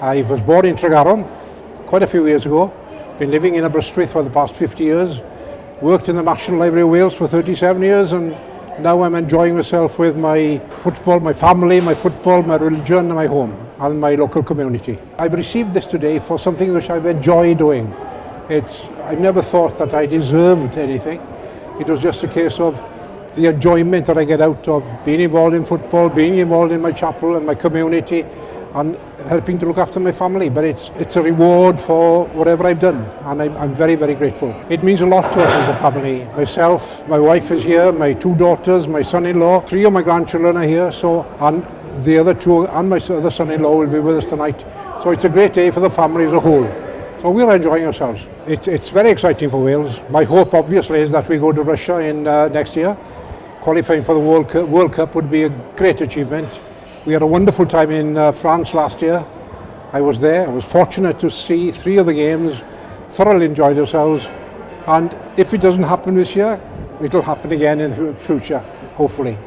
I was born in Tregaron quite a few years ago. Been living in Aberystwyth for the past 50 years. Worked in the National Library of Wales for 37 years, and now I'm enjoying myself with my football, my family, my football, my religion and my home and my local community. I've received this today for something which I've enjoyed doing. I never thought that I deserved anything. It was just a case of the enjoyment that I get out of being involved in football, being involved in my chapel and my community, and helping to look after my family. But it's a reward for whatever I've done, and I'm very, very grateful. It means a lot to us as a family. Myself, my wife is here, my 2 daughters, my son-in-law, 3 of my grandchildren are here, and the other 2 and my other son-in-law will be with us tonight. So it's a great day for the family as a whole. So we're enjoying ourselves. It's very exciting for Wales. My hope obviously is that we go to Russia in next year. Qualifying for the World Cup would be a great achievement. We had a wonderful time in France last year. I was there. I was fortunate to see 3 of the games, thoroughly enjoyed ourselves. And if it doesn't happen this year, it'll happen again in the future, hopefully.